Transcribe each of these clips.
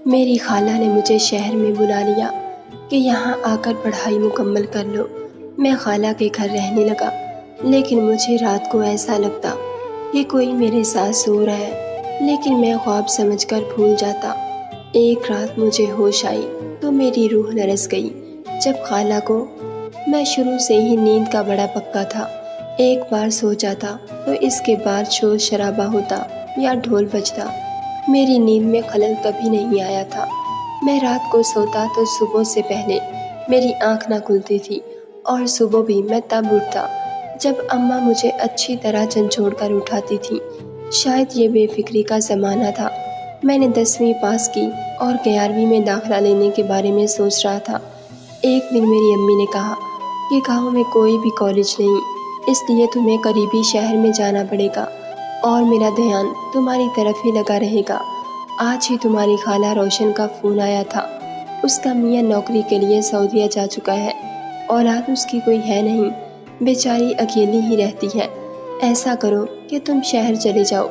میری خالہ نے مجھے شہر میں بلا لیا کہ یہاں آ کر پڑھائی مکمل کر لو۔ میں خالہ کے گھر رہنے لگا، لیکن مجھے رات کو ایسا لگتا کہ کوئی میرے ساتھ سو رہا ہے، لیکن میں خواب سمجھ کر بھول جاتا۔ ایک رات مجھے ہوش آئی تو میری روح لرز گئی جب خالہ کو، میں شروع سے ہی نیند کا بڑا پکا تھا۔ ایک بار سو جاتا تو اس کے بعد شور شرابہ ہوتا یا ڈھول بجتا، میری نیند میں خلل کبھی نہیں آیا تھا۔ میں رات کو سوتا تو صبح سے پہلے میری آنکھ نہ کھلتی تھی، اور صبح بھی میں تب اٹھتا جب اماں مجھے اچھی طرح جھنجھوڑ کر اٹھاتی تھی۔ شاید یہ بے فکری کا زمانہ تھا۔ میں نے 10ویں پاس کی اور 11ویں میں داخلہ لینے کے بارے میں سوچ رہا تھا۔ ایک دن میری امی نے کہا کہ گاؤں میں کوئی بھی کالج نہیں، اس لیے تمہیں قریبی شہر میں جانا پڑے گا، اور میرا دھیان تمہاری طرف ہی لگا رہے گا۔ آج ہی تمہاری خالہ روشن کا فون آیا تھا، اس کا میاں نوکری کے لیے سعودیہ جا چکا ہے، اولاد اس کی کوئی ہے نہیں، بیچاری اکیلی ہی رہتی ہے۔ ایسا کرو کہ تم شہر چلے جاؤ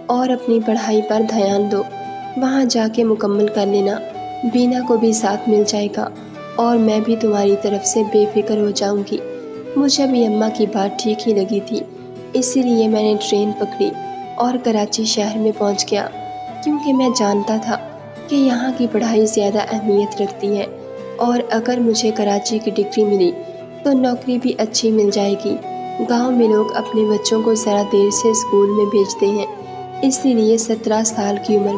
اور اپنی پڑھائی پر دھیان دو، وہاں جا کے مکمل کر لینا، بینا کو بھی ساتھ مل جائے گا، اور میں بھی تمہاری طرف سے بے فکر ہو جاؤں گی۔ مجھے بھی اماں کی بات ٹھیک ہی لگی تھی، اسی لیے میں نے ٹرین پکڑی اور کراچی شہر میں پہنچ گیا، کیونکہ میں جانتا تھا کہ یہاں کی پڑھائی زیادہ اہمیت رکھتی ہے، اور اگر مجھے کراچی کی ڈگری ملی تو نوکری بھی اچھی مل جائے گی۔ گاؤں میں لوگ اپنے بچوں کو ذرا دیر سے اسکول میں بھیجتے ہیں، اسی لیے 17 سال کی عمر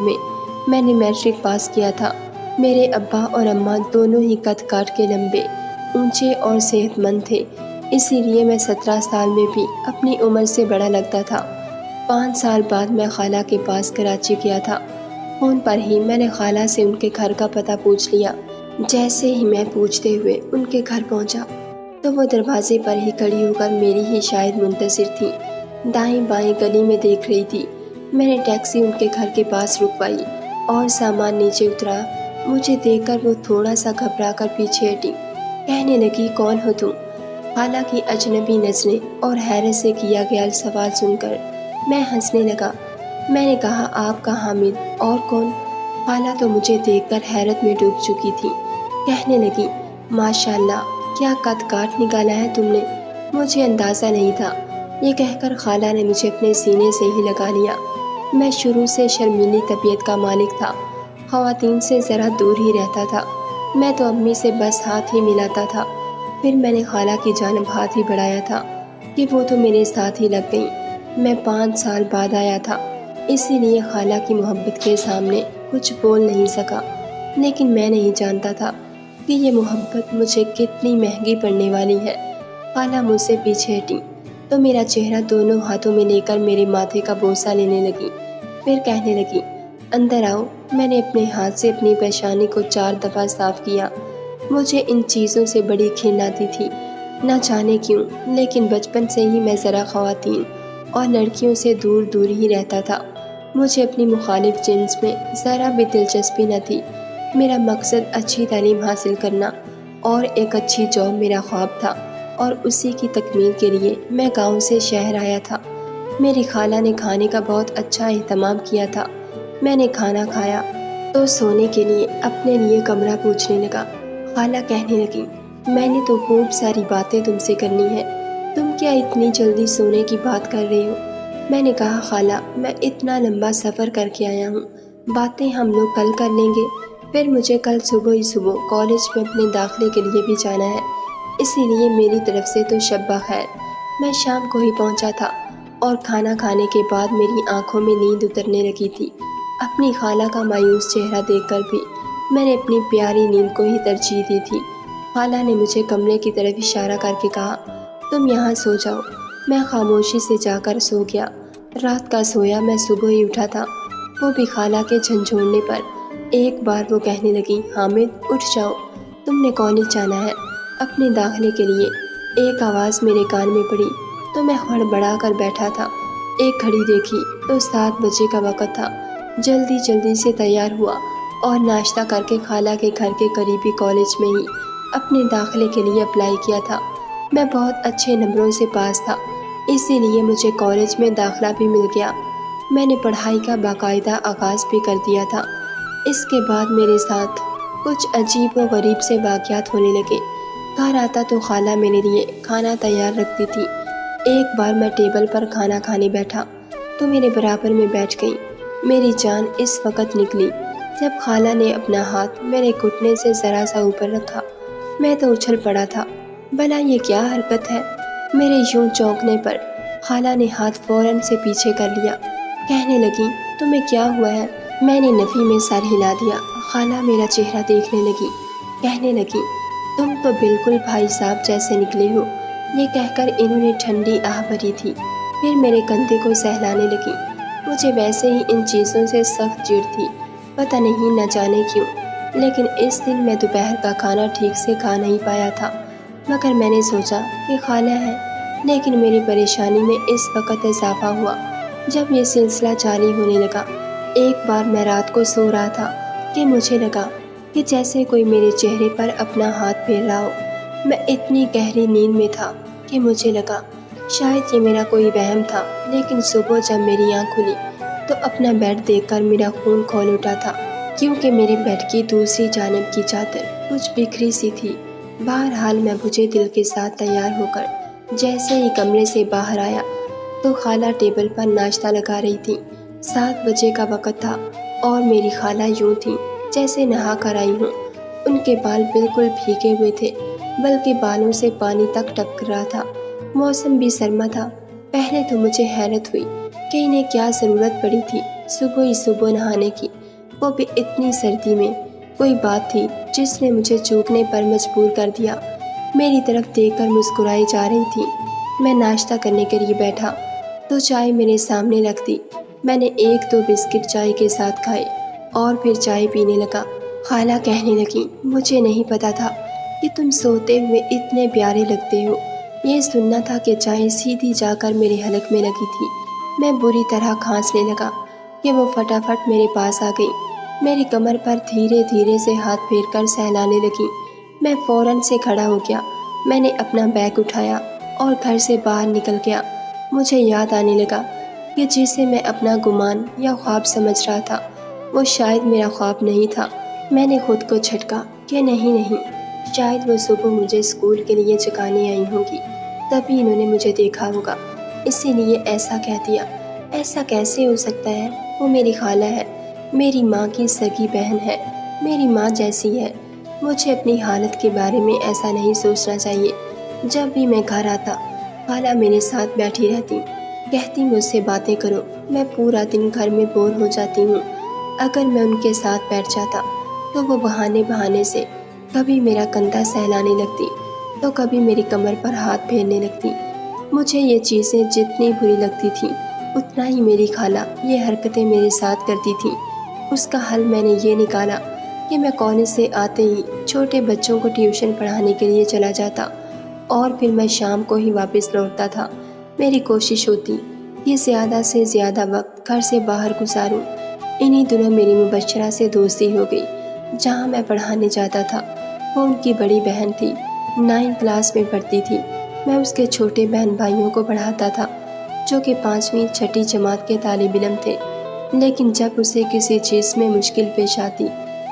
میں نے میٹرک پاس کیا تھا۔ میرے ابا اور اماں دونوں ہی قد کاٹ کے لمبے، اونچے اور صحت مند تھے، اسی لیے میں 17 سال میں بھی اپنی عمر سے بڑا لگتا تھا۔ 5 سال بعد میں خالہ کے پاس کراچی گیا تھا۔ فون پر ہی میں نے خالہ سے ان کے گھر کا پتہ پوچھ لیا۔ جیسے ہی میں پوچھتے ہوئے ان کے گھر پہنچا تو وہ دروازے پر ہی کھڑی ہو کر میری ہی شاید منتظر تھی، دائیں بائیں گلی میں دیکھ رہی تھی۔ میں نے ٹیکسی ان کے گھر کے پاس رکوائی اور سامان نیچے اترا۔ مجھے دیکھ کر وہ تھوڑا سا گھبرا کر پیچھے ہٹی، کہنے لگی کون ہو تم؟ خالہ کی اجنبی نظریں اور حیرت سے کیا گیا سوال سن کر میں ہنسنے لگا۔ میں نے کہا آپ کا حامد، اور کون؟ خالہ تو مجھے دیکھ کر حیرت میں ڈوب چکی تھی، کہنے لگی ماشاءاللہ کیا قد کاٹ نکالا ہے تم نے، مجھے اندازہ نہیں تھا۔ یہ کہہ کر خالہ نے مجھے اپنے سینے سے ہی لگا لیا۔ میں شروع سے شرمیلی طبیعت کا مالک تھا، خواتین سے ذرا دور ہی رہتا تھا، میں تو امی سے بس ہاتھ ہی ملاتا تھا۔ پھر میں نے خالہ کی جانب ہاتھ ہی بڑھایا تھا کہ وہ تو میرے ساتھ ہی لگ گئیں۔ میں 5 سال بعد آیا تھا، اسی لیے خالہ کی محبت کے سامنے کچھ بول نہیں سکا، لیکن میں نہیں جانتا تھا کہ یہ محبت مجھے کتنی مہنگی پڑنے والی ہے۔ خالہ مجھ سے پیچھے ہٹی تو میرا چہرہ دونوں ہاتھوں میں لے کر میرے ماتھے کا بوسہ لینے لگی، پھر کہنے لگی اندر آؤ۔ میں نے اپنے ہاتھ سے اپنی پیشانی کو 4 دفعہ صاف کیا۔ مجھے ان چیزوں سے بڑی گھن آتی تھی، نہ جانے کیوں، لیکن بچپن سے ہی میں ذرا خواتین اور لڑکیوں سے دور دور ہی رہتا تھا۔ مجھے اپنی مخالف جنس میں ذرا بھی دلچسپی نہ تھی۔ میرا مقصد اچھی تعلیم حاصل کرنا اور ایک اچھی جاب میرا خواب تھا، اور اسی کی تکمیل کے لیے میں گاؤں سے شہر آیا تھا۔ میری خالہ نے کھانے کا بہت اچھا اہتمام کیا تھا۔ میں نے کھانا کھایا تو سونے کے لیے اپنے لیے کمرہ پوچھنے لگا۔ خالہ کہنے لگی میں نے تو خوب ساری باتیں تم سے کرنی ہیں، تم کیا اتنی جلدی سونے کی بات کر رہے ہو؟ میں نے کہا خالہ میں اتنا لمبا سفر کر کے آیا ہوں، باتیں ہم لوگ کل کر لیں گے، پھر مجھے کل صبح ہی صبح کالج میں اپنے داخلے کے لیے بھی جانا ہے، اسی لیے میری طرف سے تو شب بخیر۔ میں شام کو ہی پہنچا تھا، اور کھانا کھانے کے بعد میری آنکھوں میں نیند اترنے لگی تھی۔ اپنی خالہ کا مایوس چہرہ دیکھ کر بھی میں نے اپنی پیاری نیند کو ہی ترجیح دی تھی۔ خالہ نے مجھے کمرے کی طرف اشارہ کر کے کہا تم یہاں سو جاؤ۔ میں خاموشی سے جا کر سو گیا۔ رات کا سویا میں صبح ہی اٹھا تھا، وہ بھی خالہ کے جھنجھوڑنے پر۔ ایک بار وہ کہنے لگی حامد اٹھ جاؤ، تم نے کالج جانا ہے اپنے داخلے کے لیے۔ ایک آواز میرے کان میں پڑی تو میں ہڑبڑا کر بیٹھا تھا۔ ایک گھڑی دیکھی تو 7 بجے کا وقت تھا۔ جلدی سے تیار ہوا اور ناشتہ کر کے خالہ کے گھر کے قریبی کالج میں ہی اپنے داخلے کے لیے اپلائی کیا تھا۔ میں بہت اچھے نمبروں سے پاس تھا، اسی لیے مجھے کالج میں داخلہ بھی مل گیا۔ میں نے پڑھائی کا باقاعدہ آغاز بھی کر دیا تھا۔ اس کے بعد میرے ساتھ کچھ عجیب و غریب سے واقعات ہونے لگے۔ گھر آتا تو خالہ میرے لیے کھانا تیار رکھتی تھی۔ ایک بار میں ٹیبل پر کھانا کھانے بیٹھا تو میرے برابر میں بیٹھ گئی۔ میری جان اس وقت نکلی جب خالہ نے اپنا ہاتھ میرے گھٹنے سے ذرا سا اوپر رکھا۔ میں تو اچھل پڑا تھا، بھلا یہ کیا حرکت ہے؟ میرے یوں چونکنے پر خالہ نے ہاتھ فوراً سے پیچھے کر لیا۔ کہنے لگی، تمہیں کیا ہوا ہے؟ میں نے نفی میں سر ہلا دیا۔ خالہ میرا چہرہ دیکھنے لگی، کہنے لگی، تم تو بالکل بھائی صاحب جیسے نکلے ہو۔ یہ کہہ کر انہوں نے ٹھنڈی آہ بھری تھی، پھر میرے کندھے کو سہلانے لگی۔ مجھے ویسے ہی ان چیزوں سے سخت چڑ تھی، پتہ نہیں نہ جانے کیوں، لیکن اس دن میں دوپہر کا کھانا ٹھیک سے کھا نہیں پایا تھا۔ مگر میں نے سوچا کہ خالہ ہے، لیکن میری پریشانی میں اس وقت اضافہ ہوا جب یہ سلسلہ جاری ہونے لگا۔ ایک بار میں رات کو سو رہا تھا کہ مجھے لگا کہ جیسے کوئی میرے چہرے پر اپنا ہاتھ پھیر رہا ہو۔ میں اتنی گہری نیند میں تھا کہ مجھے لگا شاید یہ میرا کوئی وہم تھا، لیکن صبح جب میری آنکھ کھلی تو اپنا بیڈ دیکھ کر میرا خون کھول اٹھا تھا، کیونکہ میرے بیڈ کی دوسری جانب کی چادر کچھ بکھری سی تھی۔ بہرحال میں بجھے دل کے ساتھ تیار ہو کر جیسے ہی کمرے سے باہر آیا تو خالہ ٹیبل پر ناشتہ لگا رہی تھی۔ 7 بجے کا وقت تھا اور میری خالہ یوں تھی جیسے نہا کر آئی ہوں۔ ان کے بال بالکل بھیگے ہوئے تھے، بلکہ بالوں سے پانی تک ٹپک رہا تھا۔ موسم بھی سرما تھا۔ پہلے تو مجھے حیرت ہوئی کہ انہیں کیا ضرورت پڑی تھی صبح ہی صبح نہانے کی، وہ بھی اتنی سردی میں۔ کوئی بات تھی جس نے مجھے چوکنے پر مجبور کر دیا۔ میری طرف دیکھ کر مسکرائی جا رہی تھی۔ میں ناشتہ کرنے کے لیے بیٹھا تو چائے میرے سامنے رکھ دی۔ میں نے 1-2 بسکٹ چائے کے ساتھ کھائے اور پھر چائے پینے لگا۔ خالہ کہنے لگی، مجھے نہیں پتا تھا کہ تم سوتے ہوئے اتنے پیارے لگتے ہو۔ یہ سننا تھا کہ چائے سیدھی جا کر میرے حلق میں لگی تھی۔ میں بری طرح کھانسنے لگا کہ وہ فٹافٹ میرے پاس آ گئی، میری کمر پر دھیرے دھیرے سے ہاتھ پھیر کر سہلانے لگی۔ میں فوراً سے کھڑا ہو گیا۔ میں نے اپنا بیگ اٹھایا اور گھر سے باہر نکل گیا۔ مجھے یاد آنے لگا کہ جسے میں اپنا گمان یا خواب سمجھ رہا تھا وہ شاید میرا خواب نہیں تھا۔ میں نے خود کو جھٹکا کہ نہیں، شاید وہ صبح مجھے اسکول کے لیے جگانے آئی ہوں گی، تبھی انہوں نے مجھے دیکھا ہوگا، اسی لیے ایسا کہہ دیا۔ ایسا کیسے ہو سکتا ہے؟ وہ میری خالہ ہے، میری ماں کی سگی بہن ہے، میری ماں جیسی ہے۔ مجھے اپنی حالت کے بارے میں ایسا نہیں سوچنا چاہیے۔ جب بھی میں گھر آتا خالہ میرے ساتھ بیٹھی رہتی، کہتی مجھ سے باتیں کرو۔ میں پورا دن گھر میں بور ہو جاتی ہوں۔ اگر میں ان کے ساتھ بیٹھ جاتا تو وہ بہانے سے کبھی میرا کندھا سہلانے لگتی تو کبھی میری کمر پر ہاتھ پھیرنے لگتی۔ مجھے یہ چیزیں جتنی بری لگتی تھیں اتنا ہی میری خالہ یہ حرکتیں میرے ساتھ کرتی تھیں۔ اس کا حل میں نے یہ نکالا کہ میں کالج سے آتے ہی چھوٹے بچوں کو ٹیوشن پڑھانے کے لیے چلا جاتا اور پھر میں شام کو ہی واپس لوٹتا تھا۔ میری کوشش ہوتی کہ زیادہ سے زیادہ وقت گھر سے باہر گزاروں۔ انہی دنوں میری مبشرہ سے دوستی ہو گئی، جہاں میں پڑھانے جاتا تھا۔ وہ ان کی بڑی بہن تھی، 9 کلاس میں پڑھتی تھی۔ میں اس کے چھوٹے بہن بھائیوں کو پڑھاتا تھا جو کہ 5ویں 6ٹھی جماعت کے طالب علم تھے، لیکن جب اسے کسی چیز میں مشکل پیش آتی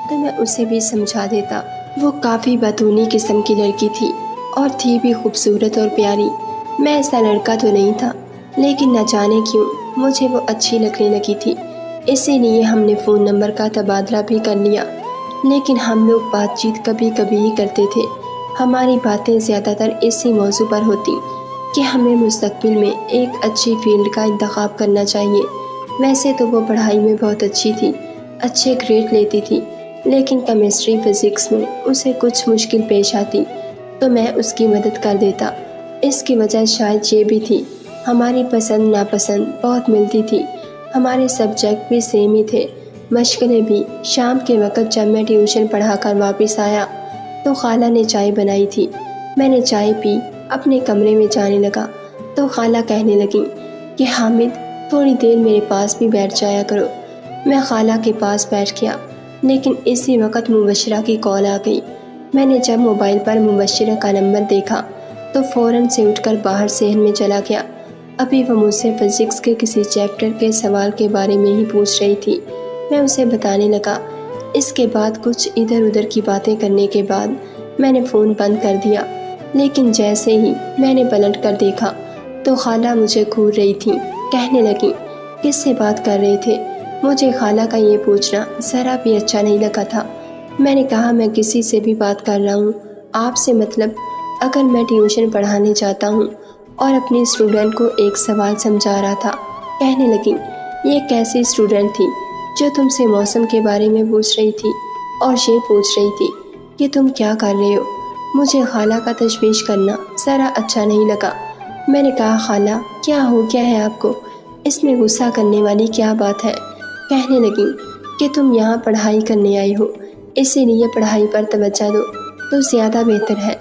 تو میں اسے بھی سمجھا دیتا۔ وہ کافی بتونی قسم کی لڑکی تھی اور تھی بھی خوبصورت اور پیاری۔ میں ایسا لڑکا تو نہیں تھا، لیکن نہ جانے کیوں مجھے وہ اچھی لگنے لگی تھی۔ اسی لیے ہم نے فون نمبر کا تبادلہ بھی کر لیا، لیکن ہم لوگ بات چیت کبھی کبھی ہی کرتے تھے۔ ہماری باتیں زیادہ تر اسی موضوع پر ہوتی کہ ہمیں مستقبل میں ایک اچھی فیلڈ کا انتخاب کرنا چاہیے۔ ویسے تو وہ پڑھائی میں بہت اچھی تھی، اچھے گریڈ لیتی تھی، لیکن کیمسٹری فزکس میں اسے کچھ مشکل پیش آتی تو میں اس کی مدد کر دیتا۔ اس کی وجہ شاید یہ بھی تھی، ہماری پسند ناپسند بہت ملتی تھی، ہمارے سبجیکٹ بھی سیم ہی تھے، مشغلیں بھی۔ شام کے وقت جب میں ٹیوشن پڑھا کر واپس آیا تو خالہ نے چائے بنائی تھی۔ میں نے چائے پی، اپنے کمرے میں جانے لگا تو خالہ کہنے لگی کہ حامد تھوڑی دیر میرے پاس بھی بیٹھ جایا کرو۔ میں خالہ کے پاس بیٹھ گیا، لیکن اسی وقت مبشرہ کی کال آ گئی۔ میں نے جب موبائل پر مبشرہ کا نمبر دیکھا تو فوراً سے اٹھ کر باہر صحن میں چلا گیا۔ ابھی وہ مجھ سے فزکس کے کسی چیپٹر کے سوال کے بارے میں ہی پوچھ رہی تھی۔ میں اسے بتانے لگا اس کے بعد کچھ ادھر ادھر کی باتیں کرنے کے بعد میں نے فون بند کر دیا، لیکن جیسے ہی میں نے پلٹ کر دیکھا تو خالہ مجھے گھور رہی تھیں۔ کہنے لگیں کس سے بات کر رہے تھے؟ مجھے خالہ کا یہ پوچھنا ذرا بھی اچھا نہیں لگا تھا۔ میں نے کہا میں کسی سے بھی بات کر رہا ہوں، آپ سے مطلب اگر میں ٹیوشن پڑھانے جاتا ہوں اور اپنی اسٹوڈنٹ کو ایک سوال سمجھا رہا تھا۔ کہنے لگیں یہ کیسی اسٹوڈنٹ تھی جو تم سے موسم کے بارے میں پوچھ رہی تھی اور یہ پوچھ رہی تھی کہ تم کیا کر رہے ہو؟ مجھے خالہ کا تشویش کرنا ذرا اچھا نہیں لگا۔ میں نے کہا خالہ کیا ہو گیا ہے آپ کو؟ اس میں غصہ کرنے والی کیا بات ہے؟ کہنے لگیں کہ تم یہاں پڑھائی کرنے آئے ہو، اسی لیے پڑھائی پر توجہ دو تو زیادہ بہتر ہے۔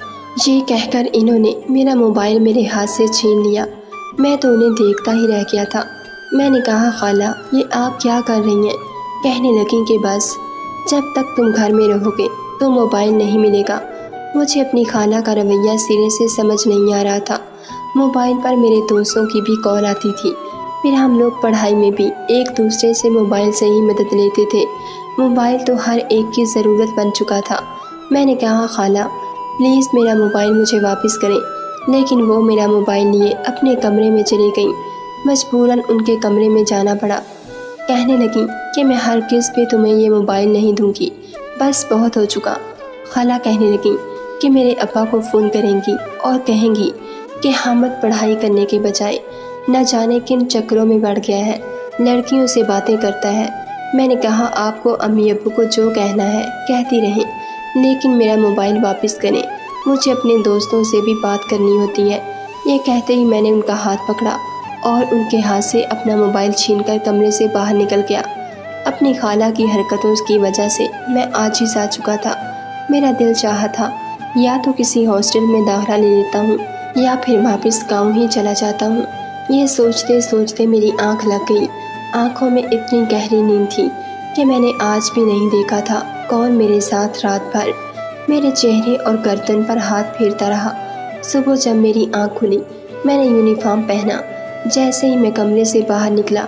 یہ کہہ کر انہوں نے میرا موبائل میرے ہاتھ سے چھین لیا۔ میں تو انہیں دیکھتا ہی رہ گیا تھا۔ میں نے کہا خالہ یہ آپ کیا کر رہی ہیں؟ کہنے لگیں کہ بس جب تک تم گھر میں رہو گے تو موبائل نہیں ملے گا۔ مجھے اپنی خالہ کا رویہ سرے سے سمجھ نہیں آ رہا تھا۔ موبائل پر میرے دوستوں کی بھی کال آتی تھی، پھر ہم لوگ پڑھائی میں بھی ایک دوسرے سے موبائل سے ہی مدد لیتے تھے۔ موبائل تو ہر ایک کی ضرورت بن چکا تھا۔ میں نے کہا خالہ پلیز میرا موبائل مجھے واپس کریں، لیکن وہ میرا موبائل لیے اپنے کمرے میں چلی گئیں۔ مجبوراً ان کے کمرے میں جانا پڑا۔ کہنے لگیں کہ میں ہرگز بھی تمہیں یہ موبائل نہیں دوں گی، بس بہت ہو چکا۔ خالہ کہنے لگیں کہ میرے ابا کو فون کریں گی اور کہیں گی کہ حامد پڑھائی کرنے کے بجائے نہ جانے کن چکروں میں بڑھ گیا ہے، لڑکیوں سے باتیں کرتا ہے۔ میں نے کہا آپ کو امی ابو کو جو کہنا ہے کہتی رہیں، لیکن میرا موبائل واپس کریں، مجھے اپنے دوستوں سے بھی بات کرنی ہوتی ہے۔ یہ کہتے ہی میں نے ان کا ہاتھ پکڑا اور ان کے ہاتھ سے اپنا موبائل چھین کر کمرے سے باہر نکل گیا۔ اپنی خالہ کی حرکتوں کی وجہ سے میں عاجز آ چکا تھا۔ میرا دل چاہا تھا یا تو کسی ہاسٹل میں داخلہ لے لیتا ہوں یا پھر واپس گاؤں ہی چلا جاتا ہوں۔ یہ سوچتے سوچتے میری آنکھ لگ گئی۔ آنکھوں میں اتنی گہری نیند تھی کہ میں نے آج بھی نہیں دیکھا تھا کون میرے ساتھ رات بھر میرے چہرے اور گردن پر ہاتھ پھیرتا رہا۔ صبح جب میری آنکھ کھلی میں نے یونیفارم پہنا۔ جیسے ہی میں کمرے سے باہر نکلا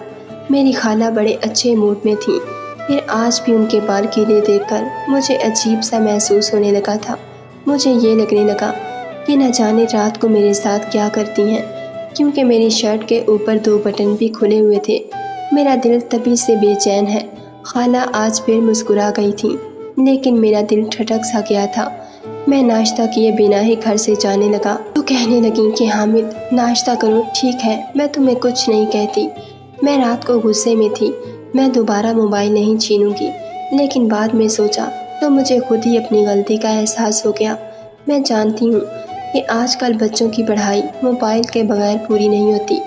میری خالہ بڑے اچھے موڈ میں تھیں، پھر آج بھی ان کے بال گیلے دیکھ کر مجھے عجیب سا محسوس ہونے لگا تھا۔ مجھے یہ لگنے لگا کہ نہ جانے رات کو میرے ساتھ کیا کرتی ہیں، کیونکہ میری شرٹ کے اوپر 2 بٹن بھی کھلے ہوئے تھے۔ میرا دل تبھی سے بے چین ہے۔ خالہ آج پھر مسکرا گئی تھیں، لیکن میرا دل ٹھٹک سا گیا تھا۔ میں ناشتہ کیے بنا ہی گھر سے جانے لگا تو کہنے لگیں کہ حامد ناشتہ کرو، ٹھیک ہے میں تمہیں کچھ نہیں کہتی۔ میں رات کو غصے میں تھی، میں دوبارہ موبائل نہیں چھینوں گی، لیکن بعد میں سوچا تو مجھے خود ہی اپنی غلطی کا احساس ہو گیا۔ میں جانتی ہوں کہ آج کل بچوں کی پڑھائی موبائل کے بغیر پوری نہیں ہوتی،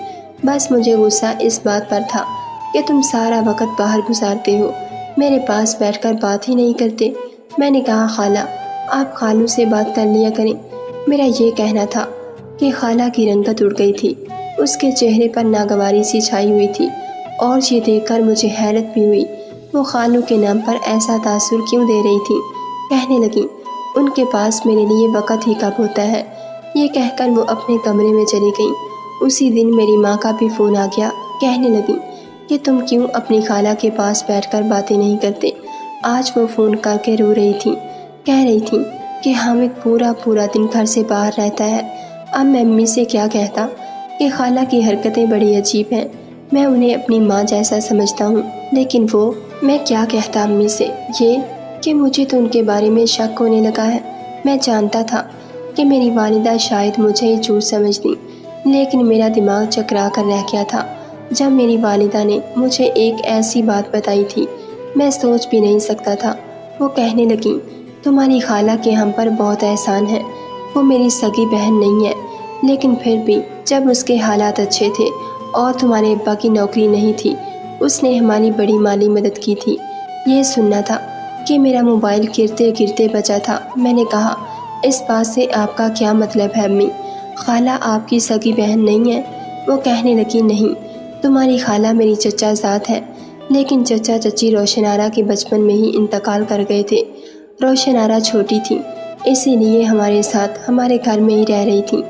بس مجھے غصہ اس بات پر تھا کہ تم سارا وقت باہر گزارتے ہو، میرے پاس بیٹھ کر بات ہی نہیں کرتے۔ میں نے کہا خالہ آپ خالو سے بات کر لیا کریں۔ میرا یہ کہنا تھا کہ خالہ کی رنگت اڑ گئی تھی، اس کے چہرے پر ناگواری سی چھائی ہوئی تھی، اور یہ دیکھ کر مجھے حیرت بھی ہوئی وہ خالو کے نام پر ایسا تاثر کیوں دے رہی تھی۔ کہنے لگیں ان کے پاس میرے لیے وقت ہی کب ہوتا ہے۔ یہ کہہ کر وہ اپنے کمرے میں چلی گئیں۔ اسی دن میری ماں کا بھی فون آ گیا۔ کہنے لگیں کہ تم کیوں اپنی خالہ کے پاس بیٹھ کر باتیں نہیں کرتے۔ آج وہ فون کر کے رو رہی تھیں، کہہ رہی تھیں کہ حامد پورا دن گھر سے باہر رہتا ہے۔ اب میں امی سے کیا کہتا کہ خالہ کی حرکتیں بڑی عجیب ہیں، میں انہیں اپنی ماں جیسا سمجھتا ہوں، لیکن وہ میں کیا کہتا امی سے، یہ کہ مجھے تو ان کے بارے میں شک ہونے لگا ہے۔ میں جانتا تھا کہ میری والدہ شاید مجھے ہی جھوٹ سمجھتی، لیکن میرا دماغ چکرا کر رہ گیا تھا جب میری والدہ نے مجھے ایک ایسی بات بتائی تھی میں سوچ بھی نہیں سکتا تھا۔ وہ کہنے لگیں تمہاری خالہ کے ہم پر بہت احسان ہے، وہ میری سگی بہن نہیں ہے، لیکن پھر بھی جب اس کے حالات اچھے تھے اور تمہارے ابا کی نوکری نہیں تھی اس نے ہماری بڑی مالی مدد کی تھی۔ یہ سننا تھا کہ میرا موبائل گرتے گرتے بچا تھا۔ میں نے کہا اس بات سے آپ کا کیا مطلب ہے امی؟ خالہ آپ کی سگی بہن نہیں ہے؟ وہ کہنے لگی نہیں، تمہاری خالہ میری چچا ذات ہے، لیکن چچا چچی روشن آرا کے بچپن میں ہی انتقال کر گئے تھے۔ روشن آرا چھوٹی تھی، اسی لیے ہمارے ساتھ ہمارے گھر میں ہی رہ رہی تھی۔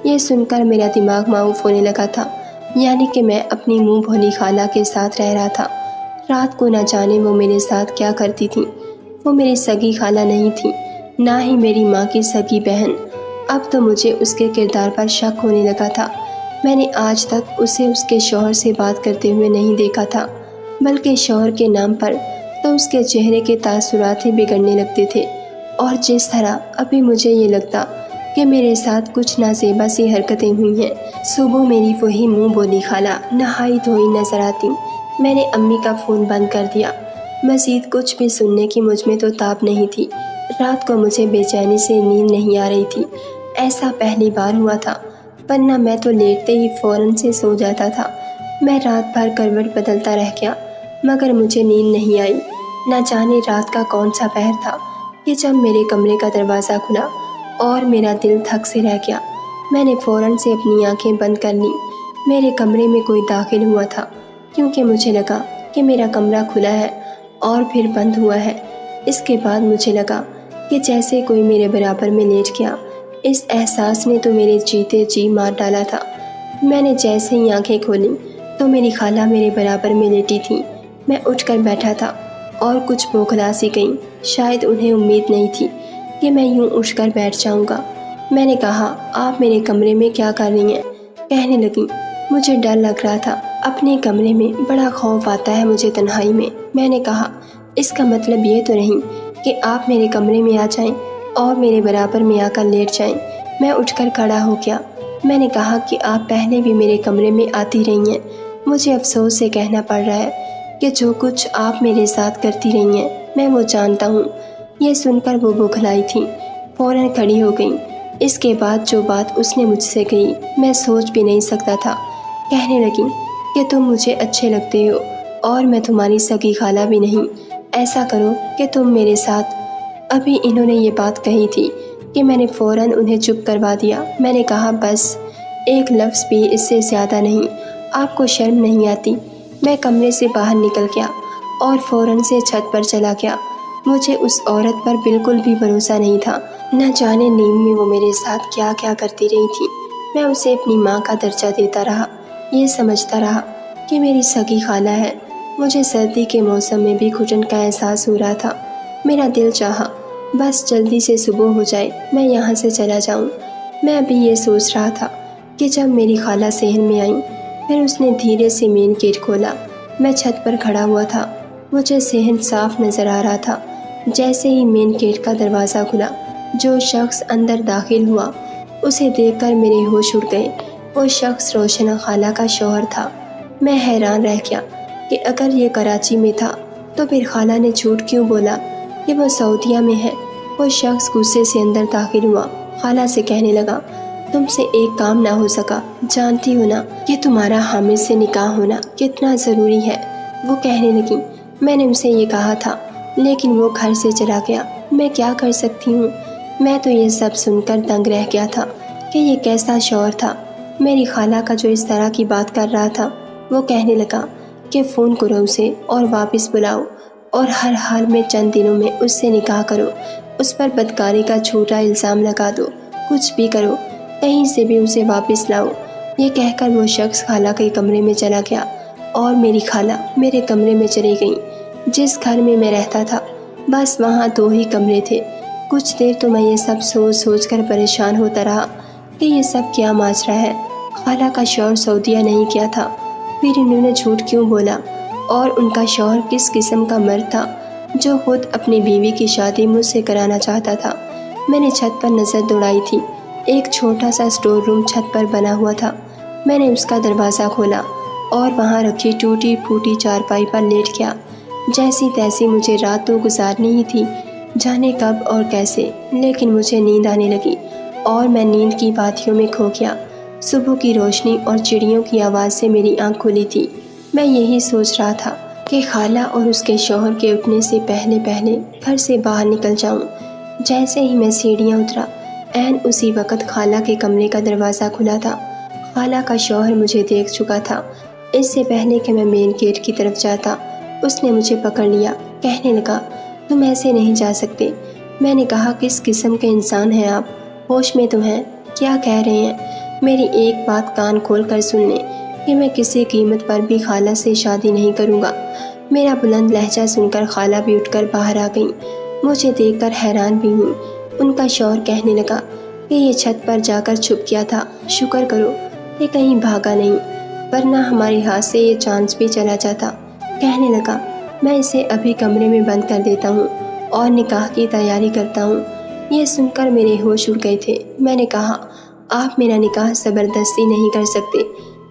یہ سن کر میرا دماغ معاف ہونے لگا تھا، یعنی کہ میں اپنی منہ بھولی خالہ کے ساتھ رہ رہا تھا۔ رات کو نہ جانے وہ میرے ساتھ کیا کرتی تھی، وہ میری سگی خالہ نہیں تھی، نہ ہی میری ماں کی سگی بہن۔ اب تو مجھے اس کے کردار پر شک ہونے لگا تھا۔ میں نے آج تک اسے اس کے شوہر سے بات کرتے ہوئے نہیں دیکھا تھا، بلکہ شوہر کے نام پر تو اس کے چہرے کے تاثرات ہی بگڑنے لگتے تھے۔ اور جس طرح ابھی مجھے یہ لگتا کہ میرے ساتھ کچھ نازیبا سی حرکتیں ہوئی ہیں۔ صبح میری وہی منہ بولی خالہ نہائی دھوئی نظر آتی۔ میں نے امی کا فون بند کر دیا۔ مزید کچھ بھی سننے کی مجھ میں تو تاب نہیں تھی۔ رات کو مجھے بے چینی سے نیند نہیں آ رہی تھی۔ ایسا پہلی بار ہوا تھا، ورنہ میں تو لیٹتے ہی فوراً سے سو جاتا تھا۔ میں رات بھر کروٹ بدلتا رہ گیا، مگر مجھے نیند نہیں آئی۔ نہ جانے رات کا کون سا پہر تھا کہ جب میرے کمرے کا دروازہ کھلا اور میرا دل تھک سے رہ گیا۔ میں نے فوراً سے اپنی آنکھیں بند کر لیں۔ میرے کمرے میں کوئی داخل ہوا تھا، کیونکہ مجھے لگا کہ میرا کمرہ کھلا ہے اور پھر بند ہوا ہے۔ اس کے بعد مجھے لگا کہ جیسے کوئی میرے برابر میں لیٹ گیا۔ اس احساس نے تو میرے جیتے جی مار ڈالا تھا۔ میں نے جیسے ہی آنکھیں کھولیں تو میری خالہ میرے برابر میں لیٹی تھی۔ میں اٹھ کر بیٹھا تھا اور کچھ بوکھلا سی گئی۔ شاید انہیں امید نہیں تھی کہ میں یوں اٹھ کر بیٹھ جاؤں گا۔ میں نے کہا، آپ میرے کمرے میں کیا کر رہی ہیں؟ کہنے لگیں، مجھے ڈر لگ رہا تھا اپنے کمرے میں، بڑا خوف آتا ہے مجھے تنہائی میں۔ میں نے کہا، اس کا مطلب یہ تو نہیں کہ آپ میرے کمرے میں آ جائیں اور میرے برابر میں آ کر لیٹ جائیں۔ میں اٹھ کر کھڑا ہو گیا۔ میں نے کہا کہ آپ پہلے بھی میرے کمرے میں آتی رہی ہیں۔ مجھے افسوس سے کہنا پڑ رہا ہے کہ جو کچھ آپ میرے ساتھ کرتی رہی ہیں میں وہ جانتا ہوں۔ یہ سن کر وہ بوکھلائی تھیں، فوراً کھڑی ہو گئیں۔ اس کے بعد جو بات اس نے مجھ سے کہی میں سوچ بھی نہیں سکتا تھا۔ کہنے لگیں کہ تم مجھے اچھے لگتے ہو اور میں تمہاری سگی خالہ بھی نہیں۔ ایسا کرو کہ تم میرے ساتھ۔ ابھی انہوں نے یہ بات کہی تھی کہ میں نے فوراً انہیں چپ کروا دیا۔ میں نے کہا، بس ایک لفظ بھی اس سے زیادہ نہیں۔ آپ کو شرم نہیں آتی؟ میں کمرے سے باہر نکل گیا اور فوراً سے چھت پر چلا گیا۔ مجھے اس عورت پر بالکل بھی بھروسہ نہیں تھا۔ نہ جانے نیند میں وہ میرے ساتھ کیا کیا کرتی رہی تھی۔ میں اسے اپنی ماں کا درجہ دیتا رہا، یہ سمجھتا رہا کہ میری سگی خالہ ہے۔ مجھے سردی کے موسم میں بھی گھٹن کا احساس ہو رہا تھا۔ میرا دل چاہا بس جلدی سے صبح ہو جائے، میں یہاں سے چلا جاؤں۔ میں ابھی یہ سوچ رہا تھا کہ جب میری خالہ صحن میں آئیں، پھر اس نے دھیرے سے مین گیٹ کھولا۔ میں چھت پر کھڑا ہوا تھا، مجھے صحن صاف نظر آ رہا تھا۔ جیسے ہی مین گیٹ کا دروازہ کھلا، جو شخص اندر داخل ہوا اسے دیکھ کر میرے ہوش اڑ گئے۔ وہ شخص روشنہ خالہ کا شوہر تھا۔ میں حیران رہ گیا کہ اگر یہ کراچی میں تھا تو پھر خالہ نے جھوٹ کیوں بولا کہ وہ سعودیہ میں ہے۔ وہ شخص غصے سے اندر داخل ہوا، خالہ سے کہنے لگا، تم سے ایک کام نہ ہو سکا، جانتی ہو نا کہ تمہارا حامد سے نکاح ہونا کتنا ضروری ہے۔ وہ کہنے لگی، میں نے اسے یہ کہا تھا لیکن وہ گھر سے چلا گیا، میں کیا کر سکتی ہوں۔ میں تو یہ سب سن کر دنگ رہ گیا تھا کہ یہ کیسا شوہر تھا۔ میری خالہ کا جو اس طرح کی بات کر رہا تھا، وہ کہنے لگا کہ فون کرو اسے اور واپس بلاؤ اور ہر حال میں چند دنوں میں اس سے نکاح کرو، اس پر بدکاری کا جھوٹا الزام لگا دو، کچھ بھی کرو، کہیں سے بھی اسے واپس لاؤ۔ یہ کہہ کر وہ شخص خالہ کے کمرے میں چلا گیا اور میری خالہ میرے کمرے میں چلی گئیں۔ جس گھر میں میں رہتا تھا بس وہاں 2 ہی کمرے تھے۔ کچھ دیر تو میں یہ سب سوچ سوچ کر پریشان ہوتا رہا کہ یہ سب کیا ماجرا ہے۔ خالہ کا شوہر سعودیہ نہیں کیا تھا، پھر انہوں نے جھوٹ کیوں بولا، اور ان کا شوہر کس قسم کا مرد تھا جو خود اپنی بیوی کی شادی مجھ سے کرانا چاہتا تھا۔ میں نے چھت پر نظر دوڑائی تھی۔ ایک چھوٹا سا اسٹور روم چھت پر بنا ہوا تھا۔ میں نے اس کا دروازہ کھولا اور وہاں رکھی ٹوٹی پھوٹی چارپائی پر لیٹ گیا۔ جیسی تیسی مجھے رات تو گزارنی ہی تھی، جانے کب اور کیسے، لیکن مجھے نیند آنے لگی اور میں نیند کی باتیوں میں کھو گیا۔ صبح کی روشنی اور چڑیوں کی آواز سے میری آنکھ کھلی تھی۔ میں یہی سوچ رہا تھا کہ خالہ اور اس کے شوہر کے اٹھنے سے پہلے گھر سے باہر نکل جاؤں۔ جیسے ہی میں سیڑھیاں اترا، عین اسی وقت خالہ کے کمرے کا دروازہ کھلا تھا۔ خالہ کا شوہر مجھے دیکھ چکا تھا۔ اس سے پہلے کہ میں مین گیٹ کی طرف جاتا، اس نے مجھے پکڑ لیا، کہنے لگا، تم ایسے نہیں جا سکتے۔ میں نے کہا، کس قسم کے انسان ہیں آپ؟ ہوش میں تو ہیں؟ کیا کہہ رہے ہیں؟ میری ایک بات کان کھول کر سن لیں کہ میں کسی قیمت پر بھی خالہ سے شادی نہیں کروں گا۔ میرا بلند لہجہ سن کر خالہ بھی اٹھ کر باہر آ گئیں۔ مجھے دیکھ کر حیران بھی ہوئی۔ ان کا شوہر کہنے لگا کہ یہ چھت پر جا کر چھپ گیا تھا، شکر کرو یہ کہیں بھاگا نہیں، ورنہ ہمارے ہاتھ سے یہ چانس بھی چلا جاتا۔ کہنے لگا میں اسے ابھی کمرے میں بند کر دیتا ہوں اور نکاح کی تیاری کرتا ہوں۔ یہ سن کر میرے ہوش اڑ گئے تھے۔ میں نے کہا آپ میرا نکاح زبردستی نہیں کر سکتے،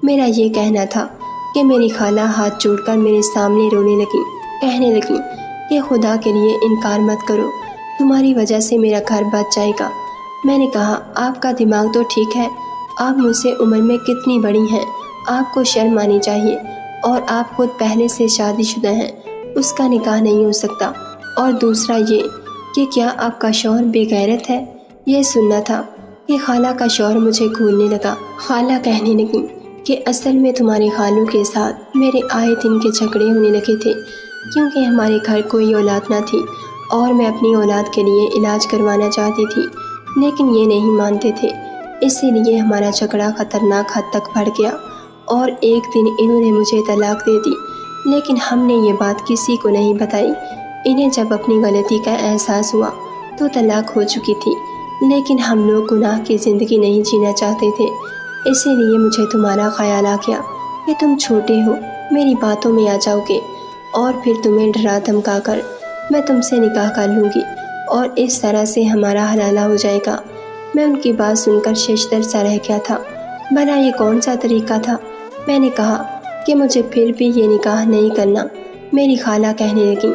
میرا یہ کہنا تھا کہ میری خالہ ہاتھ جوڑ کر میرے سامنے رونے لگی، کہنے لگی کہ خدا کے لیے انکار مت کرو، تمہاری وجہ سے میرا گھر بچ جائے گا۔ میں نے کہا آپ کا دماغ تو ٹھیک ہے، آپ مجھ سے عمر میں کتنی بڑی ہیں، آپ کو شرم آنی چاہیے، اور آپ خود پہلے سے شادی شدہ ہیں، اس کا نکاح نہیں ہو سکتا، اور دوسرا یہ کہ کیا آپ کا شوہر بے غیرت ہے؟ یہ سننا تھا کہ خالہ کا شوہر مجھے گھولنے لگا۔ خالہ کہنے لگی کہ اصل میں تمہارے خالوں کے ساتھ میرے آئے دن کے جھگڑے ہونے لگے تھے، کیونکہ ہمارے گھر کوئی اولاد نہ تھی اور میں اپنی اولاد کے لیے علاج کروانا چاہتی تھی، لیکن یہ نہیں مانتے تھے، اسی لیے ہمارا جھگڑا خطرناک حد تک بڑھ گیا اور ایک دن انہوں نے مجھے طلاق دے دی، لیکن ہم نے یہ بات کسی کو نہیں بتائی۔ انہیں جب اپنی غلطی کا احساس ہوا تو طلاق ہو چکی تھی، لیکن ہم لوگ گناہ کی زندگی نہیں جینا چاہتے تھے، اسی لیے مجھے تمہارا خیال آ گیا کہ تم چھوٹے ہو، میری باتوں میں آ جاؤ گے، اور پھر تمہیں ڈرا دھمکا کر میں تم سے نکاح کر لوں گی اور اس طرح سے ہمارا حلالہ ہو جائے گا۔ میں ان کی بات سن کر ششدر سا رہ گیا تھا۔ بھلا یہ کون سا طریقہ تھا؟ میں نے کہا کہ مجھے پھر بھی یہ نکاح نہیں کرنا۔ میری خالہ کہنے لگی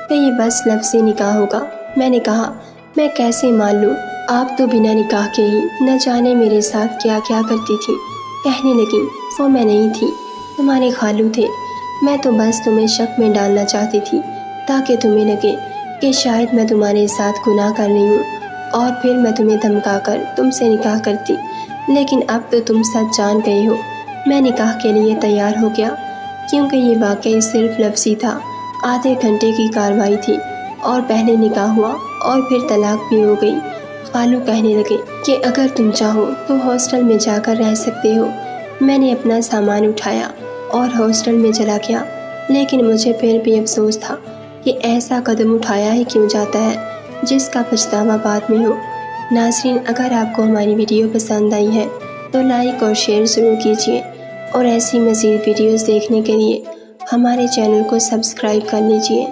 کہ یہ بس لفظی نکاح ہوگا۔ میں نے کہا میں کیسے مان لوں، آپ تو بنا نکاح کے ہی نہ جانے میرے ساتھ کیا کیا کرتی تھی۔ کہنے لگی وہ میں نہیں تھی، تمہارے خالو تھے، میں تو بس تمہیں شک میں ڈالنا چاہتی تھی تاکہ تمہیں لگے کہ شاید میں تمہارے ساتھ گناہ کر رہی ہوں، اور پھر میں تمہیں دھمکا کر تم سے نکاح کرتی، لیکن اب تو تم سچ جان گئی ہو۔ میں نکاح کے لیے تیار ہو گیا، کیونکہ یہ واقعی صرف لفظی تھا، آدھے گھنٹے کی کارروائی تھی، اور پہلے نکاح ہوا اور پھر طلاق بھی ہو گئی۔ خالو کہنے لگے کہ اگر تم چاہو تو ہاسٹل میں جا کر رہ سکتے ہو۔ میں نے اپنا سامان اٹھایا اور ہاسٹل میں چلا گیا، لیکن مجھے پھر بھی افسوس تھا کہ ایسا قدم اٹھایا ہی کیوں جاتا ہے جس کا پچھتاوا بعد میں ہو۔ ناظرین، اگر آپ کو ہماری ویڈیو پسند آئی ہے تو لائک اور شیئر ضرور کیجیے، اور ایسی مزید ویڈیوز دیکھنے کے لیے ہمارے چینل کو سبسکرائب کر لیجیے۔